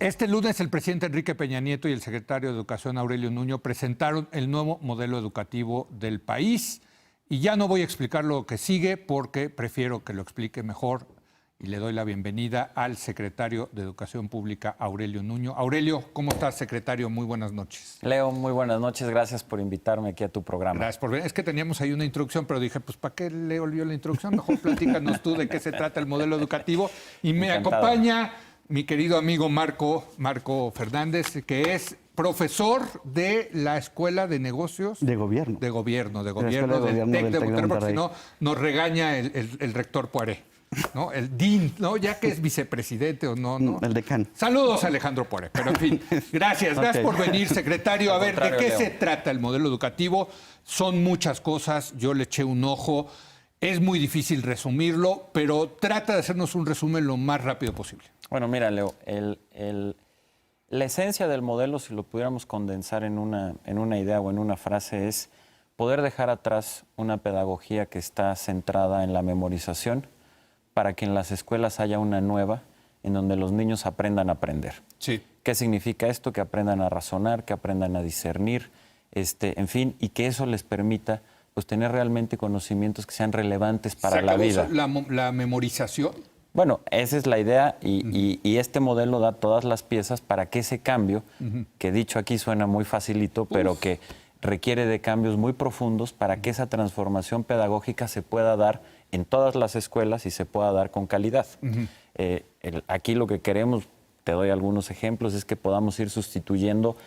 Este lunes el presidente Enrique Peña Nieto y el secretario de Educación Aurelio Nuño presentaron el nuevo modelo educativo del país. Y ya no voy a explicar lo que sigue porque prefiero que lo explique mejor y le doy la bienvenida al secretario de Educación Pública, Aurelio Nuño. Aurelio, ¿cómo estás, secretario? Muy buenas noches. Leo, muy buenas noches. Gracias por invitarme aquí a tu programa. Gracias por venir. Es que teníamos ahí una introducción, pero dije, pues, ¿para qué leo yo la introducción? Mejor platícanos tú de qué se trata el modelo educativo. Y me acompaña mi querido amigo Marco Fernández, que es profesor de la Escuela de Negocios... De Gobierno. De Gobierno, del TEC de Monterrey, porque si no nos regaña el rector Poiré, ¿no? El DIN, ¿no? Ya que es vicepresidente o no, ¿no? El decano. Saludos a Alejandro Poiré, pero en fin, gracias por venir, secretario. A ver, ¿de qué se trata el modelo educativo? Son muchas cosas, yo le eché un ojo, es muy difícil resumirlo, pero trata de hacernos un resumen lo más rápido posible. Bueno, mira, Leo, la esencia del modelo, si lo pudiéramos condensar en una idea o en una frase, es poder dejar atrás una pedagogía que está centrada en la memorización para que en las escuelas haya una nueva en donde los niños aprendan a aprender. Sí. ¿Qué significa esto? Que aprendan a razonar, que aprendan a discernir, en fin, y que eso les permita pues, tener realmente conocimientos que sean relevantes para la vida. ¿La memorización? Bueno, esa es la idea y este modelo da todas las piezas para que ese cambio, que dicho aquí suena muy facilito, pero que requiere de cambios muy profundos para que esa transformación pedagógica se pueda dar en todas las escuelas y se pueda dar con calidad. Aquí lo que queremos, te doy algunos ejemplos, es que podamos ir sustituyendo,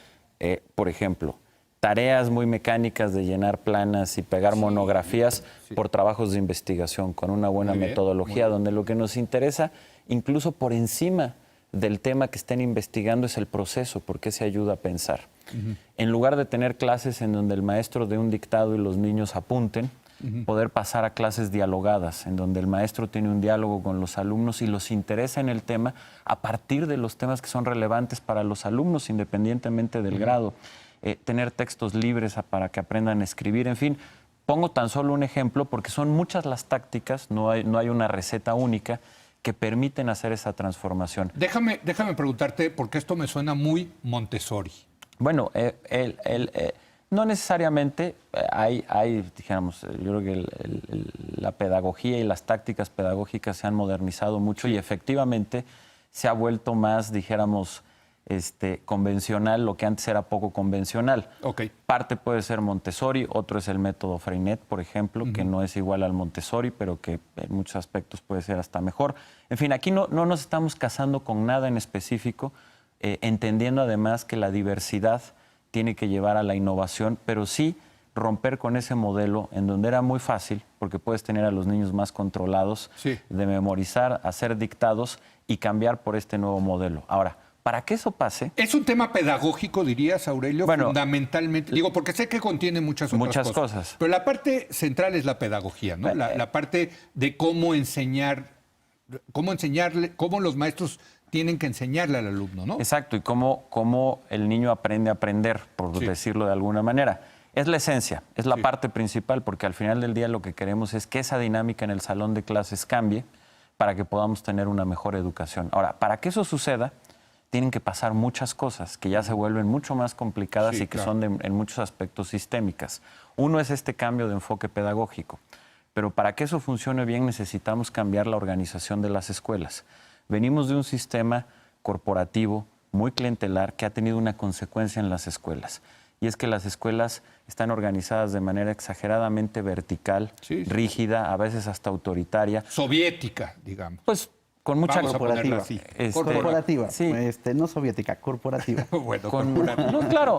por ejemplo, tareas muy mecánicas de llenar planas y pegar monografías por trabajos de investigación con una buena metodología, donde lo que nos interesa, incluso por encima del tema que estén investigando, es el proceso, porque se ayuda a pensar. En lugar de tener clases en donde el maestro dé un dictado y los niños apunten, poder pasar a clases dialogadas, en donde el maestro tiene un diálogo con los alumnos y los interesa en el tema a partir de los temas que son relevantes para los alumnos, independientemente del grado. Tener textos libres para que aprendan a escribir, en fin. Pongo tan solo un ejemplo porque son muchas las tácticas, no hay una receta única que permiten hacer esa transformación. Déjame preguntarte, porque esto me suena muy Montessori. Bueno, no necesariamente dijéramos, yo creo que la pedagogía y las tácticas pedagógicas se han modernizado mucho y efectivamente se ha vuelto más, dijéramos, convencional, lo que antes era poco convencional. Parte puede ser Montessori, otro es el método Freinet, por ejemplo, que no es igual al Montessori, pero que en muchos aspectos puede ser hasta mejor. En fin, aquí no nos estamos casando con nada en específico, entendiendo además que la diversidad tiene que llevar a la innovación, pero sí romper con ese modelo en donde era muy fácil, porque puedes tener a los niños más controlados, de memorizar, hacer dictados y cambiar por este nuevo modelo. Ahora, para que eso pase... ¿Es un tema pedagógico, dirías, Aurelio? Bueno, fundamentalmente. Digo, porque sé que contiene muchas cosas. Pero la parte central es la pedagogía, ¿no? La parte de cómo enseñarle, cómo los maestros tienen que enseñarle al alumno, ¿no? Exacto, y cómo el niño aprende a aprender, por decirlo de alguna manera. Es la esencia, es la parte principal, porque al final del día lo que queremos es que esa dinámica en el salón de clases cambie para que podamos tener una mejor educación. Ahora, para que eso suceda, tienen que pasar muchas cosas que ya se vuelven mucho más complicadas y que son en muchos aspectos sistémicas. Uno es este cambio de enfoque pedagógico, pero para que eso funcione bien necesitamos cambiar la organización de las escuelas. Venimos de un sistema corporativo muy clientelar que ha tenido una consecuencia en las escuelas, y es que las escuelas están organizadas de manera exageradamente vertical, rígida, a veces hasta autoritaria. Soviética, digamos. Pues con mucha corporativa. Corporativa, no soviética, corporativa. No, claro,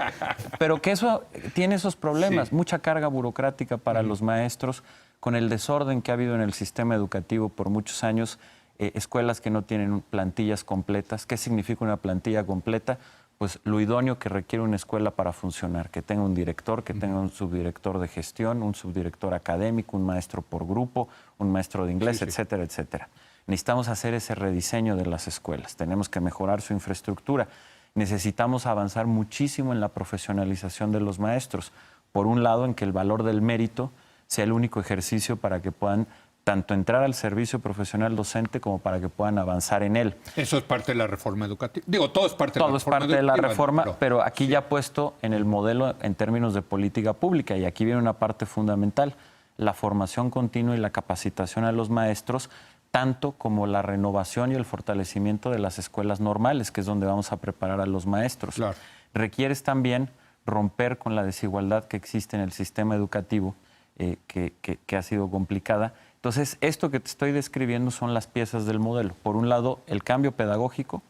pero que eso tiene esos problemas, mucha carga burocrática para los maestros, con el desorden que ha habido en el sistema educativo por muchos años, escuelas que no tienen plantillas completas. ¿Qué significa una plantilla completa? Pues lo idóneo que requiere una escuela para funcionar, que tenga un director, que tenga un subdirector de gestión, un subdirector académico, un maestro por grupo, un maestro de inglés, etcétera, etcétera. Necesitamos hacer ese rediseño de las escuelas, tenemos que mejorar su infraestructura, necesitamos avanzar muchísimo en la profesionalización de los maestros. Por un lado, en que el valor del mérito sea el único ejercicio para que puedan tanto entrar al servicio profesional docente como para que puedan avanzar en él. Eso es parte de la reforma educativa. Digo, todo es parte de la reforma educativa. Todo es parte de la reforma, pero aquí ya puesto en el modelo en términos de política pública, y aquí viene una parte fundamental, la formación continua y la capacitación a los maestros, tanto como la renovación y el fortalecimiento de las escuelas normales, que es donde vamos a preparar a los maestros. Claro. Requieres también romper con la desigualdad que existe en el sistema educativo, que ha sido complicada. Entonces, esto que te estoy describiendo son las piezas del modelo. Por un lado, el cambio pedagógico,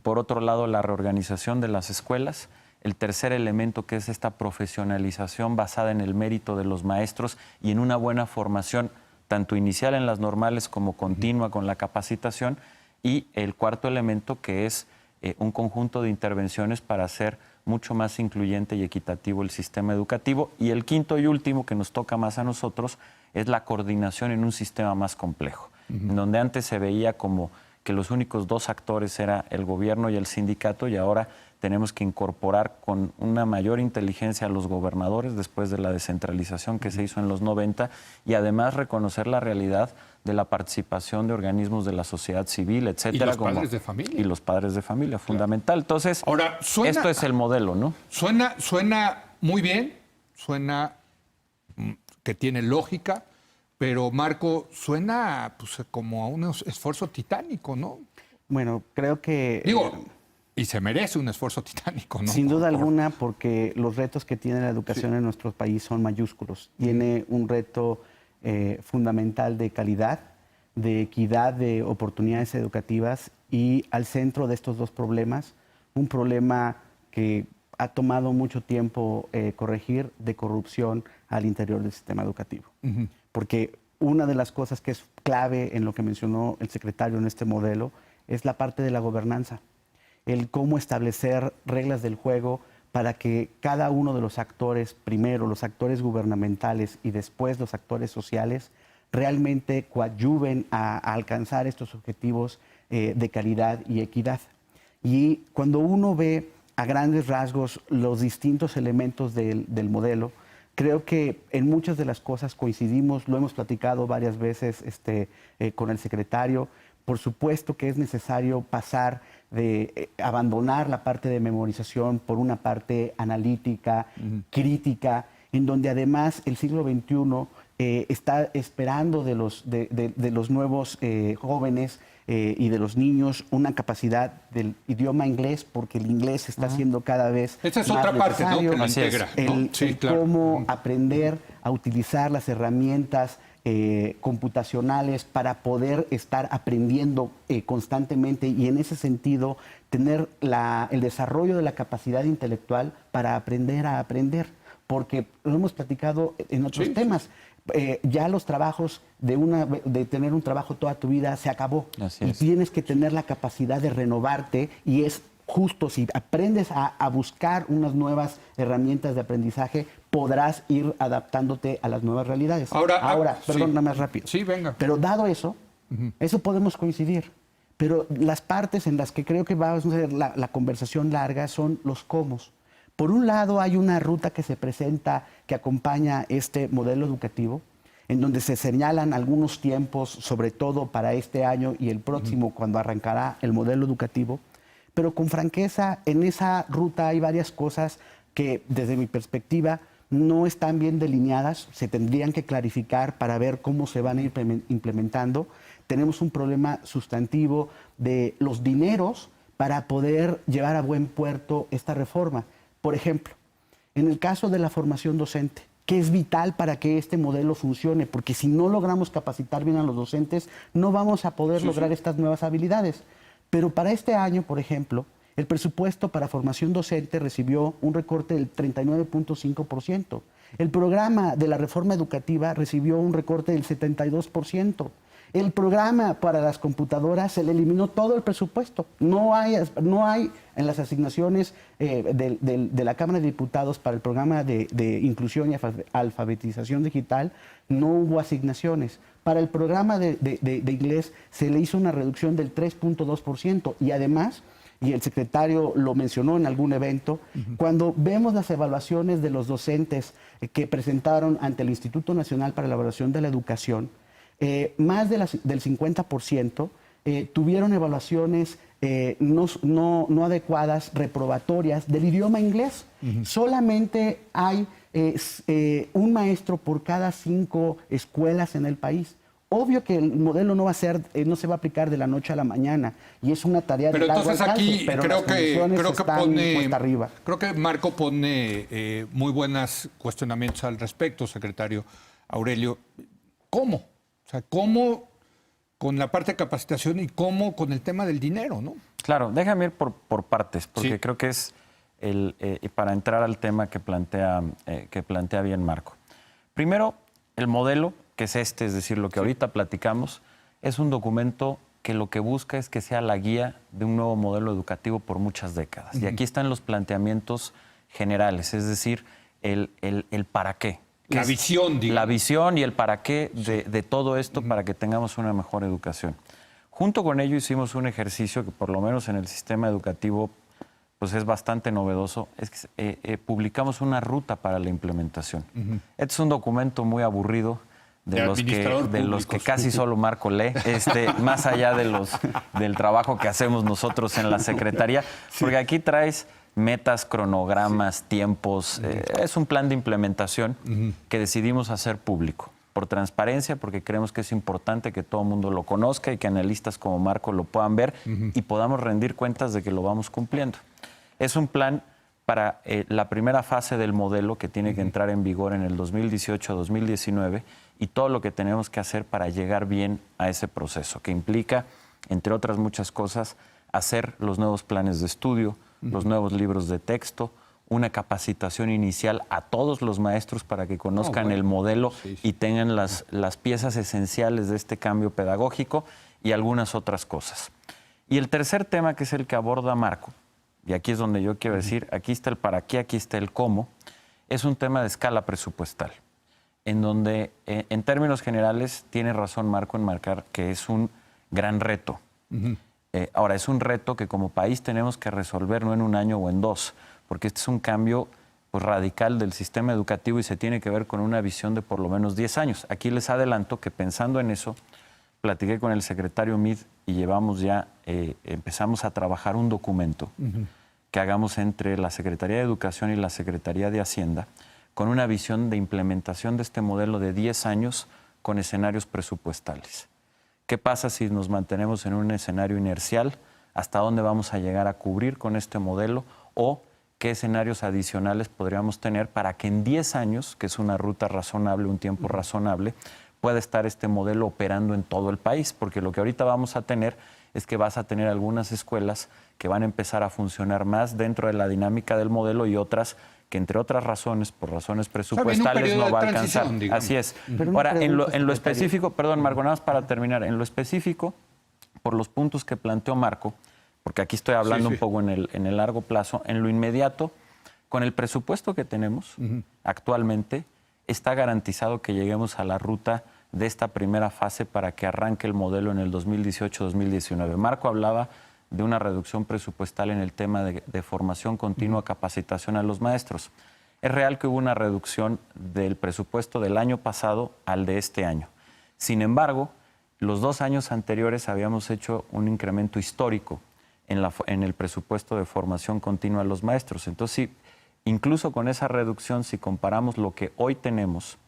por otro lado, la reorganización de las escuelas, el tercer elemento, que es esta profesionalización basada en el mérito de los maestros y en una buena formación, tanto inicial en las normales como continua con la capacitación, y el cuarto elemento, que es un conjunto de intervenciones para hacer mucho más incluyente y equitativo el sistema educativo. Y el quinto y último, que nos toca más a nosotros, es la coordinación en un sistema más complejo, en donde antes se veía como que los únicos dos actores era el gobierno y el sindicato, y ahora tenemos que incorporar con una mayor inteligencia a los gobernadores después de la descentralización que se hizo en los 90, y además reconocer la realidad de la participación de organismos de la sociedad civil, etcétera. Y los padres de familia. Y los padres de familia, fundamental. Entonces, ahora, esto es el modelo, ¿no? Suena muy bien, suena que tiene lógica, pero Marco, suena pues, como a un esfuerzo titánico, ¿no? Bueno, creo que... Digo, y se merece un esfuerzo titánico, ¿no? Sin duda alguna, porque los retos que tiene la educación en nuestro país son mayúsculos. Tiene un reto fundamental de calidad, de equidad de oportunidades educativas, y al centro de estos dos problemas, un problema que ha tomado mucho tiempo corregir, de corrupción al interior del sistema educativo. Porque una de las cosas que es clave en lo que mencionó el secretario en este modelo es la parte de la gobernanza. El cómo establecer reglas del juego para que cada uno de los actores, primero los actores gubernamentales y después los actores sociales, realmente coadyuven a alcanzar estos objetivos de calidad y equidad. Y cuando uno ve a grandes rasgos los distintos elementos del modelo, creo que en muchas de las cosas coincidimos, lo hemos platicado varias veces con el secretario. Por supuesto que es necesario pasar de abandonar la parte de memorización por una parte analítica, crítica, en donde además el siglo XXI está esperando de los nuevos jóvenes y de los niños una capacidad del idioma inglés, porque el inglés está siendo cada vez esa es más otra parte, ¿no? Que lo integra, ¿no? Sí, claro. Cómo aprender a utilizar las herramientas computacionales para poder estar aprendiendo constantemente, y en ese sentido tener el desarrollo de la capacidad intelectual para aprender a aprender, porque lo hemos platicado en otros temas. Ya los trabajos de tener un trabajo toda tu vida se acabó. Y tienes que tener la capacidad de renovarte, y es justo si aprendes a buscar unas nuevas herramientas de aprendizaje, podrás ir adaptándote a las nuevas realidades. Ahora, perdón, nada más rápido. Sí, venga. Pero dado eso, eso podemos coincidir. Pero las partes en las que creo que va a ser la conversación larga son los cómo. Por un lado, hay una ruta que se presenta, que acompaña este modelo educativo, en donde se señalan algunos tiempos, sobre todo para este año y el próximo, cuando arrancará el modelo educativo. Pero con franqueza, en esa ruta hay varias cosas que, desde mi perspectiva, no están bien delineadas, se tendrían que clarificar para ver cómo se van a ir implementando. Tenemos un problema sustantivo de los dineros para poder llevar a buen puerto esta reforma. Por ejemplo, en el caso de la formación docente, que es vital para que este modelo funcione, porque si no logramos capacitar bien a los docentes, no vamos a poder lograr estas nuevas habilidades. Pero para este año, por ejemplo, el presupuesto para formación docente recibió un recorte del 39.5%. El programa de la reforma educativa recibió un recorte del 72%. El programa para las computadoras se le eliminó todo el presupuesto. No hay en las asignaciones de la Cámara de Diputados para el programa de inclusión y alfabetización digital, no hubo asignaciones. Para el programa de inglés se le hizo una reducción del 3.2%, y además, y el secretario lo mencionó en algún evento, cuando vemos las evaluaciones de los docentes que presentaron ante el Instituto Nacional para la Evaluación de la Educación, más del 50% tuvieron evaluaciones no adecuadas, reprobatorias del idioma inglés. Solamente hay un maestro por cada 5 escuelas en el país. Obvio que el modelo no se va a aplicar de la noche a la mañana y es una tarea de largo alcance, aquí pero creo las condiciones que están cuesta arriba. Creo que Marco pone muy buenos cuestionamientos al respecto, secretario Aurelio. ¿Cómo? O sea, ¿cómo con la parte de capacitación y cómo con el tema del dinero, ¿no? Claro, déjame ir por partes, porque Sí. creo que es y para entrar al tema que plantea bien Marco. Primero, el modelo, que es es decir, lo que ahorita platicamos, es un documento que lo que busca es que sea la guía de un nuevo modelo educativo por muchas décadas. Y aquí están los planteamientos generales, es decir, el para qué. La visión, digamos. La visión y el para qué de todo esto para que tengamos una mejor educación. Junto con ello hicimos un ejercicio que por lo menos en el sistema educativo pues es bastante novedoso, es que publicamos una ruta para la implementación. Este es un documento muy aburrido, de los que casi solo Marco lee, más allá del trabajo que hacemos nosotros en la Secretaría, porque aquí traes metas, cronogramas, tiempos, es un plan de implementación que decidimos hacer público, por transparencia, porque creemos que es importante que todo el mundo lo conozca y que analistas como Marco lo puedan ver y podamos rendir cuentas de que lo vamos cumpliendo. Es un plan para la primera fase del modelo que tiene que entrar en vigor en el 2018-2019 y todo lo que tenemos que hacer para llegar bien a ese proceso, que implica, entre otras muchas cosas, hacer los nuevos planes de estudio, los nuevos libros de texto, una capacitación inicial a todos los maestros para que conozcan el modelo y tengan las piezas esenciales de este cambio pedagógico y algunas otras cosas. Y el tercer tema, que es el que aborda Marco, y aquí es donde yo quiero decir, aquí está el para qué, aquí está el cómo, es un tema de escala presupuestal, en donde en términos generales tiene razón Marco en marcar que es un gran reto. Ahora, es un reto que como país tenemos que resolver no en un año o en 2, porque este es un cambio pues, radical del sistema educativo y se tiene que ver con una visión de por lo menos 10 años. Aquí les adelanto que pensando en eso, platiqué con el secretario Meade y llevamos ya, empezamos a trabajar un documento que hagamos entre la Secretaría de Educación y la Secretaría de Hacienda con una visión de implementación de este modelo de 10 años con escenarios presupuestales. ¿Qué pasa si nos mantenemos en un escenario inercial? ¿Hasta dónde vamos a llegar a cubrir con este modelo? ¿O qué escenarios adicionales podríamos tener para que en 10 años, que es una ruta razonable, un tiempo razonable, pueda estar este modelo operando en todo el país? Porque lo que ahorita vamos a tener es que vas a tener algunas escuelas que van a empezar a funcionar más dentro de la dinámica del modelo y otras que, entre otras razones, por razones presupuestales, no va a alcanzar. Así es. Ahora, en lo específico, perdón, Marco, nada más para terminar, en lo específico, por los puntos que planteó Marco, porque aquí estoy hablando un poco en el largo plazo, en lo inmediato, con el presupuesto que tenemos actualmente, está garantizado que lleguemos a la ruta de esta primera fase para que arranque el modelo en el 2018-2019. Marco hablaba de una reducción presupuestal en el tema de formación continua, capacitación a los maestros. Es real que hubo una reducción del presupuesto del año pasado al de este año. Sin embargo, los 2 años anteriores habíamos hecho un incremento histórico en el presupuesto de formación continua a los maestros. Entonces, sí, incluso con esa reducción, si comparamos lo que hoy tenemos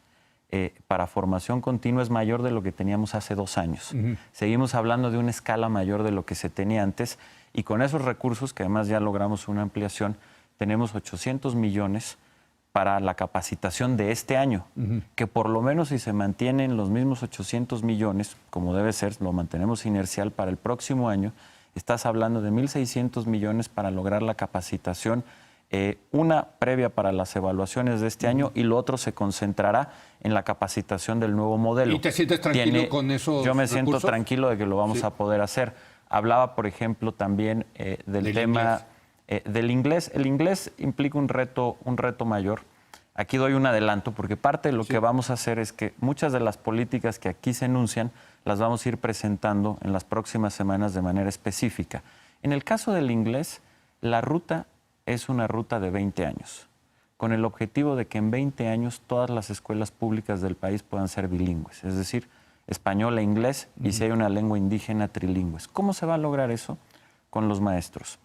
para formación continua, es mayor de lo que teníamos hace 2 años. Seguimos hablando de una escala mayor de lo que se tenía antes y con esos recursos, que además ya logramos una ampliación, tenemos 800 millones para la capacitación de este año, que por lo menos si se mantienen los mismos 800 millones, como debe ser, lo mantenemos inercial para el próximo año, estás hablando de 1.600 millones para lograr la capacitación, una previa para las evaluaciones de este año y lo otro se concentrará en la capacitación del nuevo modelo. ¿Y te sientes tranquilo con esos Yo me siento recursos? tranquilo de que lo vamos a poder hacer. Hablaba, por ejemplo, también del tema del inglés. El inglés implica un reto mayor. Aquí doy un adelanto porque parte de lo que vamos a hacer es que muchas de las políticas que aquí se enuncian las vamos a ir presentando en las próximas semanas de manera específica. En el caso del inglés, la ruta es una ruta de 20 años, con el objetivo de que en 20 años todas las escuelas públicas del país puedan ser bilingües. Es decir, español e inglés, y si hay una lengua indígena, trilingües. ¿Cómo se va a lograr eso? Con los maestros.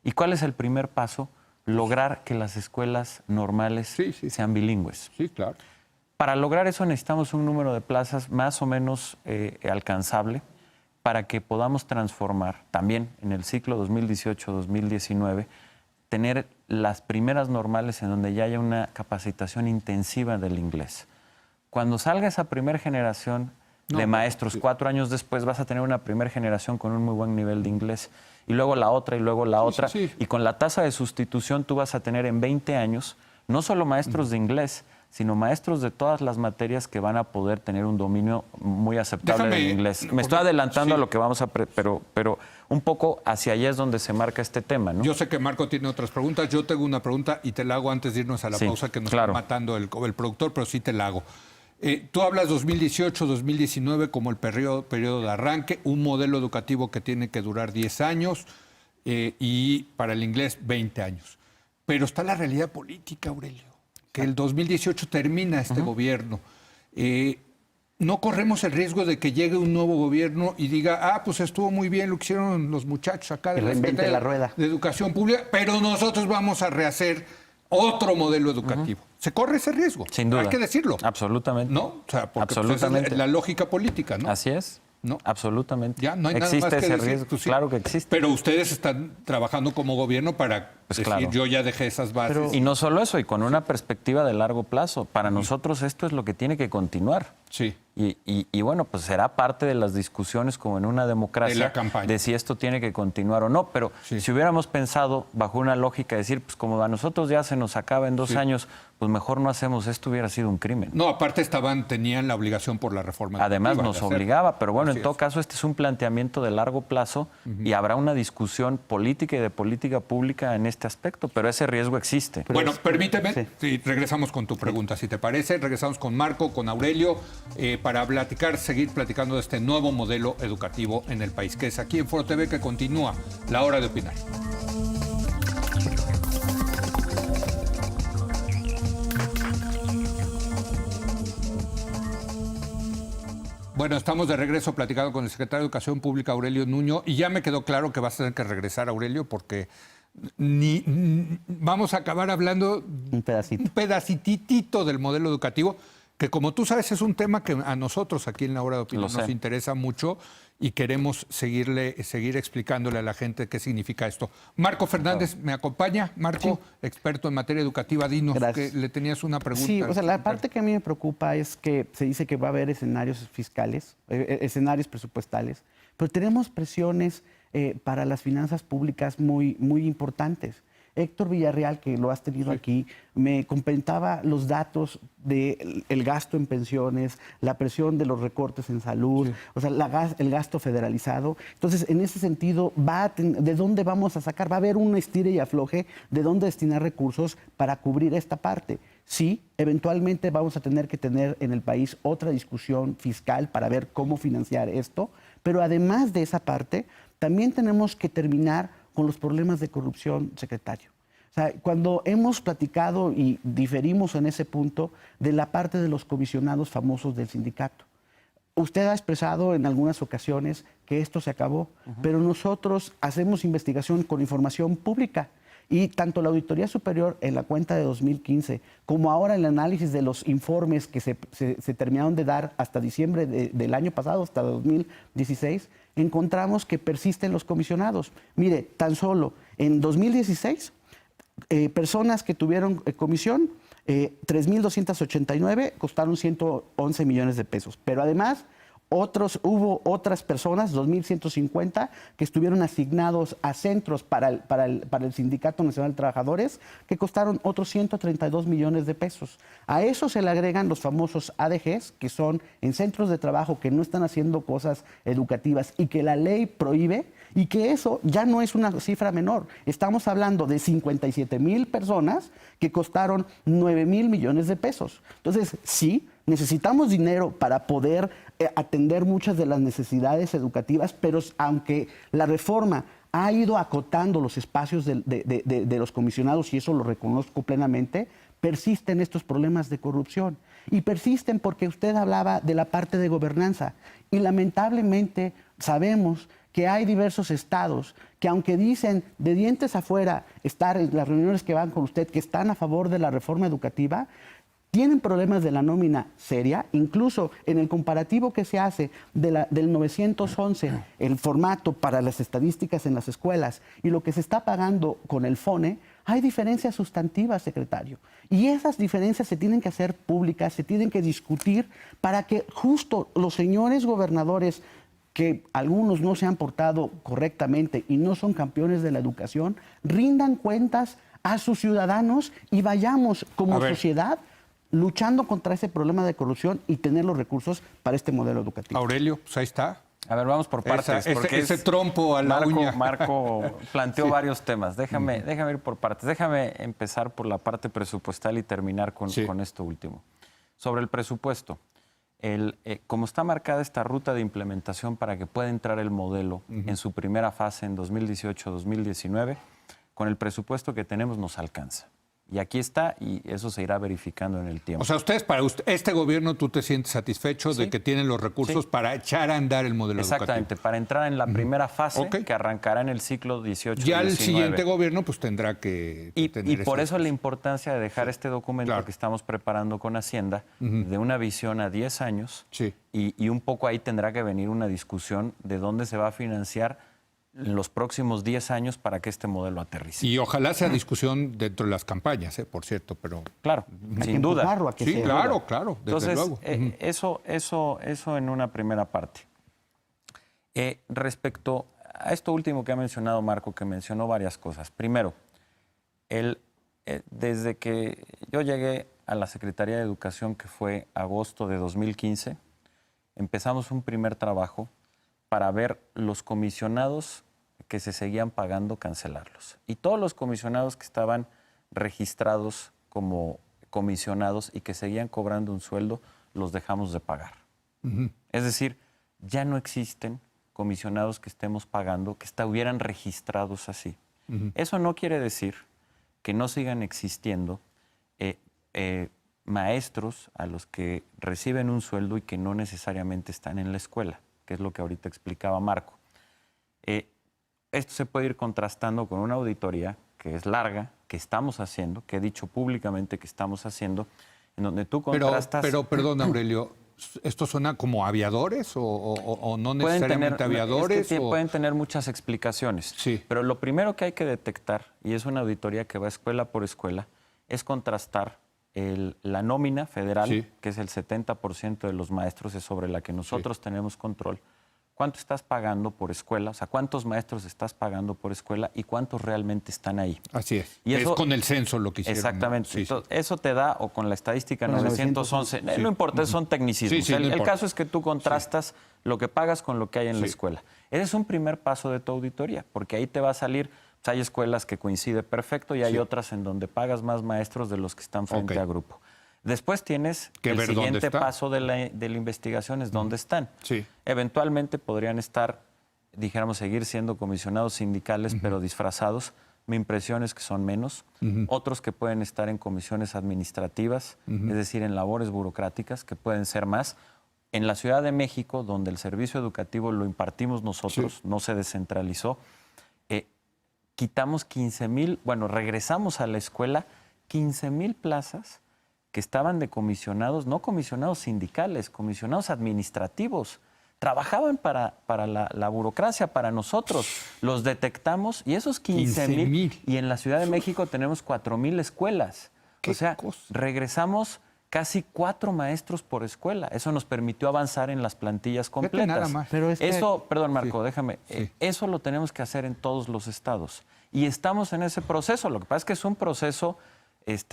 ¿Y cuál es el primer paso? Lograr que las escuelas normales sean bilingües. Sí, claro. Para lograr eso necesitamos un número de plazas más o menos alcanzable para que podamos transformar también en el ciclo 2018-2019, tener las primeras normales en donde ya haya una capacitación intensiva del inglés. Cuando salga esa primera generación de maestros, 4 años después vas a tener una primera generación con un muy buen nivel de inglés, y luego la otra, y luego la otra, y con la tasa de sustitución tú vas a tener en 20 años no solo maestros de inglés, sino maestros de todas las materias que van a poder tener un dominio muy aceptable del inglés. Me estoy adelantando a lo que vamos a... Pero un poco hacia allá es donde se marca este tema, ¿no? Yo sé que Marco tiene otras preguntas. Yo tengo una pregunta y te la hago antes de irnos a la pausa, que nos está matando el productor, pero sí te la hago. Tú hablas 2018, 2019 como el periodo de arranque, un modelo educativo que tiene que durar 10 años y para el inglés 20 años. Pero está la realidad política, Aurelio, que el 2018 termina este gobierno. No corremos el riesgo de que llegue un nuevo gobierno y diga, pues estuvo muy bien lo que hicieron los muchachos acá de la rueda de Educación Pública, pero nosotros vamos a rehacer otro modelo educativo. Se corre ese riesgo. Sin duda. Hay que decirlo. Absolutamente. ¿No? O sea, porque absolutamente. Pues, esa es la lógica política, ¿no? Así es. ¿No? Absolutamente. Ya, no hay nada existe más que ese decir. riesgo. Pues sí. Claro que existe. Pero ustedes están trabajando como gobierno para decir, yo ya dejé esas bases. Y no solo eso, y con una perspectiva de largo plazo. Para nosotros esto es lo que tiene que continuar. Sí. Y bueno, pues será parte de las discusiones como en una democracia de la campaña, de si esto tiene que continuar o no. Pero si hubiéramos pensado bajo una lógica de decir, pues como a nosotros ya se nos acaba en 2 años, pues mejor no hacemos esto, hubiera sido un crimen. No, aparte tenían la obligación por la reforma. Además nos obligaba, pero bueno, en todo caso este es un planteamiento de largo plazo y habrá una discusión política y de política pública en este aspecto, pero ese riesgo existe. Bueno, permíteme, regresamos con tu pregunta, si te parece, regresamos con Marco, con Aurelio, para seguir platicando de este nuevo modelo educativo en el país, que es aquí en Foro TV, que continúa la hora de opinar. Bueno, estamos de regreso platicando con el secretario de Educación Pública, Aurelio Nuño, y ya me quedó claro que vas a tener que regresar, Aurelio, porque vamos a acabar hablando un pedacitito del modelo educativo, que como tú sabes es un tema que a nosotros aquí en la hora de opinión nos interesa mucho y queremos seguir explicándole a la gente qué significa esto. Marco Fernández me acompaña. Marco, experto en materia educativa, dinos que le tenías una pregunta. Sí, o sea, la parte que a mí me preocupa es que se dice que va a haber escenarios fiscales, escenarios presupuestales, pero tenemos presiones para las finanzas públicas muy, muy importantes. Héctor Villarreal, que lo has tenido aquí, me comentaba los datos del gasto en pensiones, la presión de los recortes en salud, o sea, el gasto federalizado. Entonces, en ese sentido, ¿de dónde vamos a sacar? Va a haber un estire y afloje de dónde destinar recursos para cubrir esta parte. Sí, eventualmente vamos a tener que tener en el país otra discusión fiscal para ver cómo financiar esto, pero además de esa parte, también tenemos que terminar con los problemas de corrupción, secretario. O sea, cuando hemos platicado y diferimos en ese punto de la parte de los comisionados famosos del sindicato, usted ha expresado en algunas ocasiones que esto se acabó, pero nosotros hacemos investigación con información pública y tanto la Auditoría Superior en la cuenta de 2015 como ahora el análisis de los informes que se terminaron de dar hasta diciembre del año pasado, hasta 2016, encontramos que persisten los comisionados. Mire, tan solo en 2016, personas que tuvieron comisión, 3,289, costaron 111 millones de pesos. Pero además, hubo otras personas, 2,150, que estuvieron asignados a centros para el Sindicato Nacional de Trabajadores, que costaron otros 132 millones de pesos. A eso se le agregan los famosos ADGs, que son en centros de trabajo que no están haciendo cosas educativas y que la ley prohíbe, y que eso ya no es una cifra menor. Estamos hablando de 57,000 personas que costaron 9,000 millones de pesos. Entonces, sí, necesitamos dinero para poder atender muchas de las necesidades educativas, pero aunque la reforma ha ido acotando los espacios de los comisionados, y eso lo reconozco plenamente, persisten estos problemas de corrupción. Y persisten porque usted hablaba de la parte de gobernanza. Y lamentablemente sabemos que hay diversos estados que, aunque dicen de dientes afuera estar en las reuniones que van con usted, que están a favor de la reforma educativa, tienen problemas de la nómina seria. Incluso en el comparativo que se hace del 911, el formato para las estadísticas en las escuelas, y lo que se está pagando con el FONE, hay diferencias sustantivas, secretario. Y esas diferencias se tienen que hacer públicas, se tienen que discutir para que justo los señores gobernadores, que algunos no se han portado correctamente y no son campeones de la educación, rindan cuentas a sus ciudadanos y vayamos como sociedad luchando contra ese problema de corrupción y tener los recursos para este modelo educativo. Aurelio, pues ahí está. A ver, vamos por partes. Ese trompo a la uña. Marco planteó varios temas. Déjame ir por partes. Déjame empezar por la parte presupuestal y terminar con esto último. Sobre el presupuesto, como está marcada esta ruta de implementación para que pueda entrar el modelo en su primera fase en 2018-2019, con el presupuesto que tenemos nos alcanza. Y aquí está, y eso se irá verificando en el tiempo. O sea, este gobierno, ¿tú te sientes satisfecho de que tienen los recursos para echar a andar el modelo Exactamente, educativo? para entrar en la primera fase que arrancará en el ciclo 18-19. Ya el siguiente gobierno pues tendrá que tener y por eso la importancia de dejar este documento que estamos preparando con Hacienda, de una visión a 10 años, y un poco ahí tendrá que venir una discusión de dónde se va a financiar en los próximos 10 años para que este modelo aterrice. Y ojalá sea discusión dentro de las campañas, por cierto, pero... Claro, sin duda. Sí, claro, desde luego. Eso en una primera parte. Respecto a esto último que ha mencionado Marco, que mencionó varias cosas. Primero, desde que yo llegué a la Secretaría de Educación, que fue agosto de 2015, empezamos un primer trabajo para ver los comisionados que se seguían pagando, cancelarlos. Y todos los comisionados que estaban registrados como comisionados y que seguían cobrando un sueldo, los dejamos de pagar. Es decir, ya no existen comisionados que estemos pagando, que estuvieran registrados así. Eso no quiere decir que no sigan existiendo maestros a los que reciben un sueldo y que no necesariamente están en la escuela, que es lo que ahorita explicaba Marco. Esto se puede ir contrastando con una auditoría que es larga, que estamos haciendo, que he dicho públicamente que estamos haciendo, en donde tú contrastas... Pero perdón, Aurelio, ¿esto suena como aviadores o no necesariamente aviadores? Pueden tener muchas explicaciones, pero lo primero que hay que detectar, y es una auditoría que va escuela por escuela, es contrastar la nómina federal, que es el 70% de los maestros, es sobre la que nosotros tenemos control. ¿Cuánto estás pagando por escuela? O sea, ¿cuántos maestros estás pagando por escuela y cuántos realmente están ahí? Así es. Y eso, es con el censo lo que hicieron. Exactamente. ¿No? Entonces, eso te da, o con la estadística 911, no importa, son tecnicismos. El caso es que tú contrastas lo que pagas con lo que hay en la escuela. Ese es un primer paso de tu auditoría, porque ahí te va a salir... Pues hay escuelas que coincide perfecto y hay otras en donde pagas más maestros de los que están frente a grupo. Después tienes el siguiente paso de la investigación, es dónde están. Eventualmente podrían estar, dijéramos, seguir siendo comisionados sindicales, pero disfrazados. Mi impresión es que son menos. Otros que pueden estar en comisiones administrativas, es decir, en labores burocráticas, que pueden ser más. En la Ciudad de México, donde el servicio educativo lo impartimos nosotros, no se descentralizó, quitamos 15,000, regresamos a la escuela 15,000 plazas que estaban de comisionados, no comisionados sindicales, comisionados administrativos. Trabajaban para la burocracia, para nosotros. Los detectamos y esos 15,000. Y en la Ciudad de México tenemos 4,000 escuelas. O sea, regresamos casi 4 maestros por escuela. Eso nos permitió avanzar en las plantillas completas. Nada más. Pero eso, perdón, Marco, déjame. Eso lo tenemos que hacer en todos los estados. Y estamos en ese proceso. Lo que pasa es que es un proceso,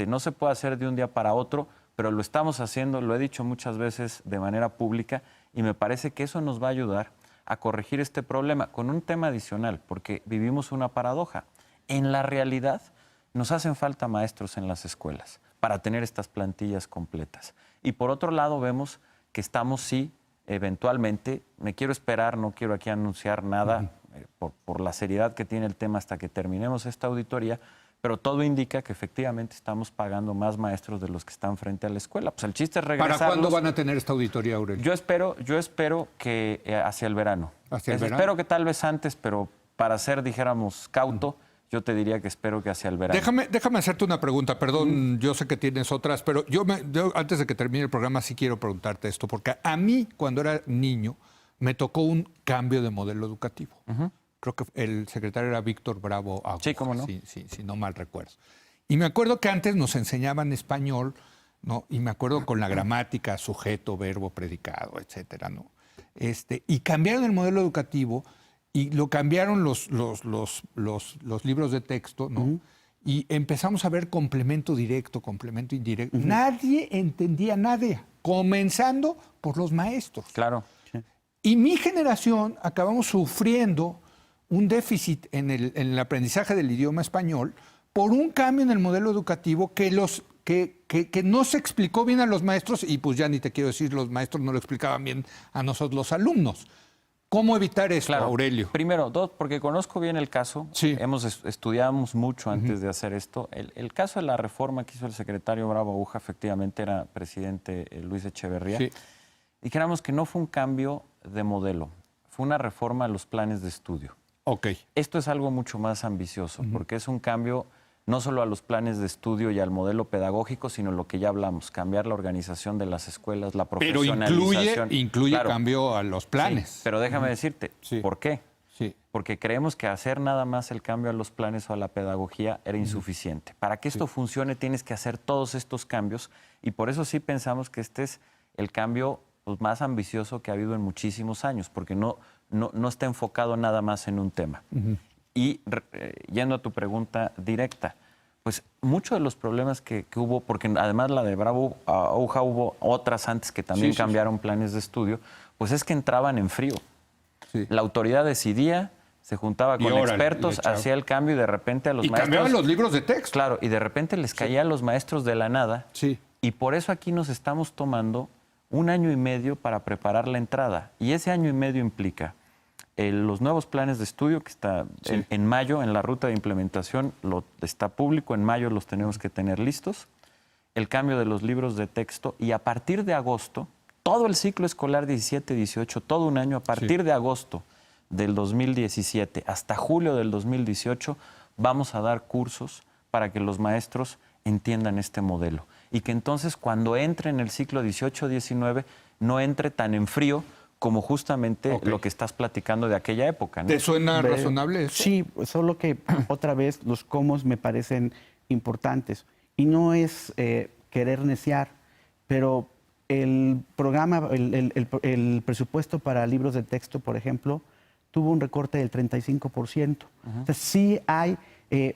no se puede hacer de un día para otro, pero lo estamos haciendo, lo he dicho muchas veces de manera pública, y me parece que eso nos va a ayudar a corregir este problema con un tema adicional, porque vivimos una paradoja. En la realidad, nos hacen falta maestros en las escuelas para tener estas plantillas completas. Y por otro lado, vemos que estamos, eventualmente, me quiero esperar, no quiero aquí anunciar nada por la seriedad que tiene el tema hasta que terminemos esta auditoría, pero todo indica que efectivamente estamos pagando más maestros de los que están frente a la escuela. Pues el chiste es regresarlos. ¿Para cuándo van a tener esta auditoría, Aurelio? Yo espero que hacia el verano. ¿Hacia el verano? Espero que tal vez antes, pero para ser, dijéramos, cauto, yo te diría que espero que hacia el verano. Déjame hacerte una pregunta, perdón, yo sé que tienes otras, pero yo antes de que termine el programa sí quiero preguntarte esto, porque a mí cuando era niño me tocó un cambio de modelo educativo. Creo que el secretario era Víctor Bravo Aguja, Sí, cómo no. si no mal recuerdo. Y me acuerdo que antes nos enseñaban español, ¿no? Y me acuerdo con la gramática, sujeto, verbo, predicado, etcétera, ¿no? Y cambiaron el modelo educativo y lo cambiaron los libros de texto, ¿no? Y empezamos a ver complemento directo, complemento indirecto. Nadie entendía nada, comenzando por los maestros. Claro. Y mi generación acabamos sufriendo un déficit en el aprendizaje del idioma español por un cambio en el modelo educativo que no se explicó bien a los maestros, y pues ya ni te quiero decir, los maestros no lo explicaban bien a nosotros los alumnos. ¿Cómo evitar esto, Claro. Aurelio? Primero, porque conozco bien el caso. Sí. Estudiamos mucho antes de hacer esto. El caso de la reforma que hizo el secretario Bravo Aguja, efectivamente era presidente Luis Echeverría. Sí. Dijéramos que no fue un cambio de modelo, fue una reforma a los planes de estudio. Ok. Esto es algo mucho más ambicioso, porque es un cambio no solo a los planes de estudio y al modelo pedagógico, sino lo que ya hablamos, cambiar la organización de las escuelas, la Pero profesionalización. incluye Claro, cambio a los planes. sí, pero déjame decirte, Sí. ¿por qué? Sí. Porque creemos que hacer nada más el cambio a los planes o a la pedagogía era insuficiente. Para que esto funcione tienes que hacer todos estos cambios y por eso sí pensamos que este es el cambio pues, más ambicioso que ha habido en muchísimos años, porque no está enfocado nada más en un tema. Y yendo a tu pregunta directa, pues muchos de los problemas que hubo, porque además la de Bravo Aguja hubo otras antes que también cambiaron planes de estudio, pues es que entraban en frío. Sí. La autoridad decidía, se juntaba Y con órale, expertos, le echaba. hacía el cambio y de repente a los Y maestros... cambiaban los libros de texto. Claro, y de repente les caía a los maestros de la nada. Sí. Y por eso aquí nos estamos tomando 1 año y medio para preparar la entrada. Y ese año y medio implica los nuevos planes de estudio que está en mayo, en la ruta de implementación, está público, en mayo los tenemos que tener listos, el cambio de los libros de texto y a partir de agosto, todo el ciclo escolar 17-18, todo un año, a partir de agosto del 2017 hasta julio del 2018, vamos a dar cursos para que los maestros entiendan este modelo y que entonces cuando entre en el ciclo 18-19 no entre tan en frío como justamente lo que estás platicando de aquella época, ¿no? ¿Te suena razonable eso? Sí, solo que otra vez los cómo me parecen importantes. Y no es querer neciar, pero el programa, el presupuesto para libros de texto, por ejemplo, tuvo un recorte del 35%. O sea, sí hay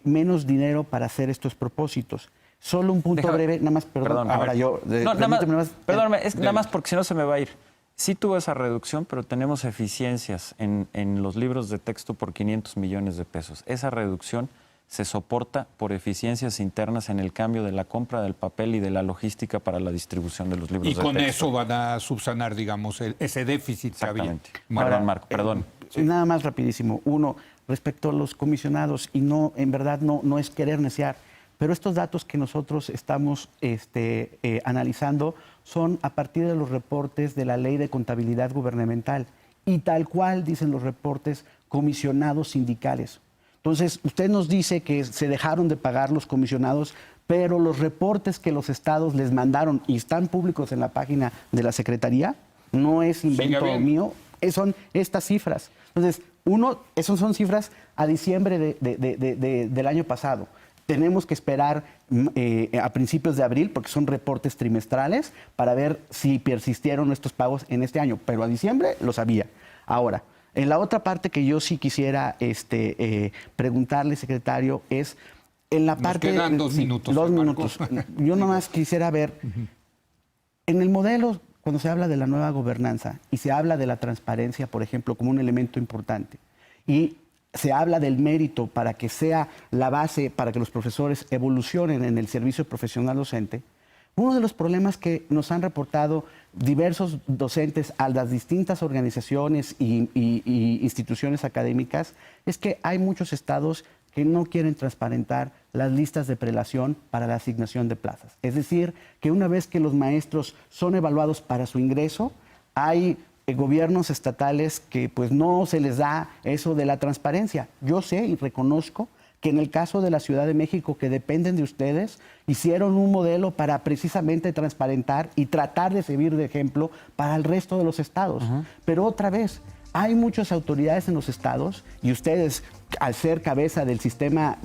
menos dinero para hacer estos propósitos. Solo un punto breve, nada más, perdón. Ahora yo... Perdóname, nada más porque si no se me va a ir. Sí tuvo esa reducción, pero tenemos eficiencias en los libros de texto por 500 millones de pesos. Esa reducción se soporta por eficiencias internas en el cambio de la compra del papel y de la logística para la distribución de los libros de texto. Y con eso van a subsanar, digamos, ese déficit que había. Exactamente. Perdón, Marco, perdón. Nada más rapidísimo. Uno, respecto a los comisionados, y no, en verdad no es querer neciar, pero estos datos que nosotros estamos analizando son a partir de los reportes de la Ley de Contabilidad Gubernamental y tal cual dicen los reportes comisionados sindicales. Entonces, usted nos dice que se dejaron de pagar los comisionados, pero los reportes que los estados les mandaron y están públicos en la página de la Secretaría, no es invento mío, son estas cifras. Entonces, esas son cifras a diciembre del año pasado. Tenemos que esperar a principios de abril, porque son reportes trimestrales, para ver si persistieron estos pagos en este año. Pero a diciembre lo sabía. Ahora, en la otra parte que yo sí quisiera preguntarle, secretario, es en la parte... Nos quedan 2 minutos. 2 minutos. Yo nomás quisiera ver, en el modelo, cuando se habla de la nueva gobernanza y se habla de la transparencia, por ejemplo, como un elemento importante, y se habla del mérito para que sea la base para que los profesores evolucionen en el servicio profesional docente, uno de los problemas que nos han reportado diversos docentes a las distintas organizaciones y instituciones académicas es que hay muchos estados que no quieren transparentar las listas de prelación para la asignación de plazas. Es decir, que una vez que los maestros son evaluados para su ingreso, hay gobiernos estatales que pues no se les da eso de la transparencia. Yo sé y reconozco que en el caso de la Ciudad de México, que dependen de ustedes, hicieron un modelo para precisamente transparentar y tratar de servir de ejemplo para el resto de los estados. Pero otra vez, hay muchas autoridades en los estados y ustedes, al ser cabeza del sistema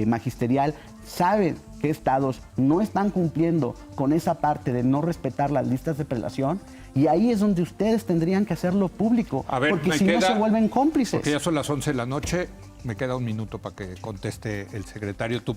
magisterial, saben que estados no están cumpliendo con esa parte de no respetar las listas de prelación, y ahí es donde ustedes tendrían que hacerlo público, A ver, porque si no se vuelven cómplices. Porque ya son las 11 de la noche, me queda un minuto para que conteste el secretario. Tú,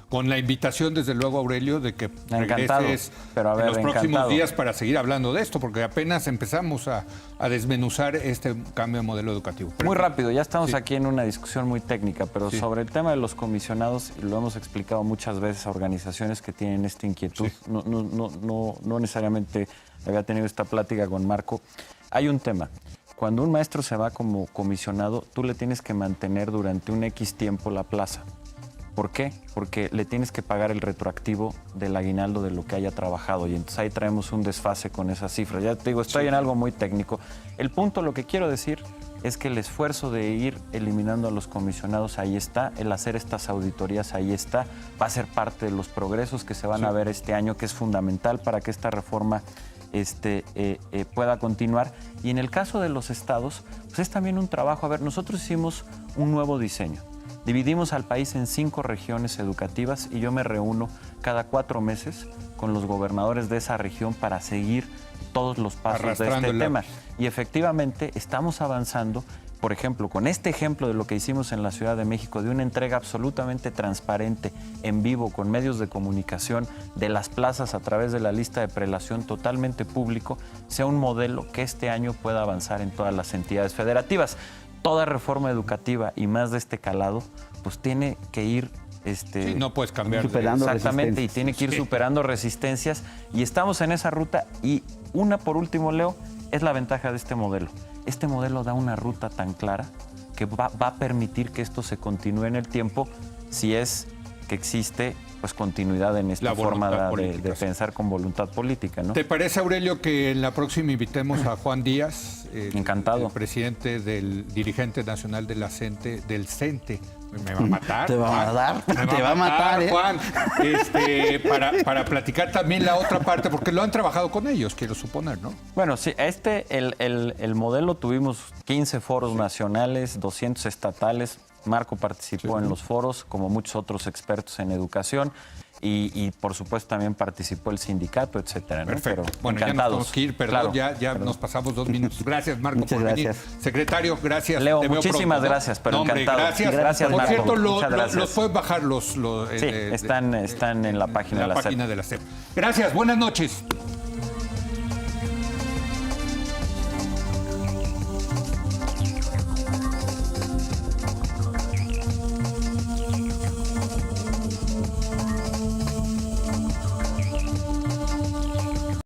con la invitación, desde luego, Aurelio, de que Encantado, regreses pero a ver, en los próximos encantado. días para seguir hablando de esto, porque apenas empezamos a desmenuzar este cambio de modelo educativo. Muy rápido, ya estamos Sí. aquí en una discusión muy técnica, pero Sí. sobre el tema de los comisionados, y lo hemos explicado muchas veces a organizaciones que tienen esta inquietud, Sí. no necesariamente había tenido esta plática con Marco. Hay un tema. Cuando un maestro se va como comisionado, tú le tienes que mantener durante un X tiempo la plaza. ¿Por qué? Porque le tienes que pagar el retroactivo del aguinaldo de lo que haya trabajado, y entonces ahí traemos un desfase con esas cifras. Ya te digo, estoy en algo muy técnico. El punto, lo que quiero decir es que el esfuerzo de ir eliminando a los comisionados ahí está, el hacer estas auditorías ahí está, va a ser parte de los progresos que se van a ver este año, que es fundamental para que esta reforma pueda continuar. Y en el caso de los estados, pues es también un trabajo. A ver, nosotros hicimos un nuevo diseño. Dividimos al país en 5 regiones educativas y yo me reúno cada 4 meses con los gobernadores de esa región para seguir todos los pasos de Arrastrando este el tema. lápiz. Y efectivamente estamos avanzando. Por ejemplo, con este ejemplo de lo que hicimos en la Ciudad de México, de una entrega absolutamente transparente, en vivo, con medios de comunicación, de las plazas a través de la lista de prelación, totalmente público, sea un modelo que este año pueda avanzar en todas las entidades federativas. Toda reforma educativa y más de este calado, pues tiene que ir Sí, no puedes cambiar. Superando exactamente, y resistencias. tiene que ir Sí. superando resistencias, y estamos en esa ruta. Y una, por último, Leo, es la ventaja de este modelo. Este modelo da una ruta tan clara que va a permitir que esto se continúe en el tiempo, si es que existe pues continuidad en esta La forma voluntad de política, sí. pensar con voluntad política, ¿no? ¿Te parece, Aurelio, que en la próxima invitemos a Juan Díaz, Encantado. el presidente del dirigente nacional de la CENTE, del CENTE? Me va a matar. Te va a Juan. matar, Me te va a matar, ¿eh? Juan. Para platicar también la otra parte, porque lo han trabajado con ellos, quiero suponer, ¿no? Bueno, sí, el modelo, tuvimos 15 foros nacionales, 200 estatales. Marco participó en los foros, como muchos otros expertos en educación, y por supuesto también participó el sindicato, etcétera, ¿no? Perfecto. Pero Bueno, ya nos encantados. tenemos que ir, perdón, Claro, ya nos pasamos 2 minutos. Gracias, Marco, Muchas por venir. gracias. Secretario, gracias. Leo, Te veo muchísimas pronto, ¿no? gracias, pero No, hombre, encantado. Gracias. Gracias, Por Marco. cierto, Muchas gracias. los puedes bajar Sí, están en la página de la SEP. página de la SEP. Gracias, buenas noches.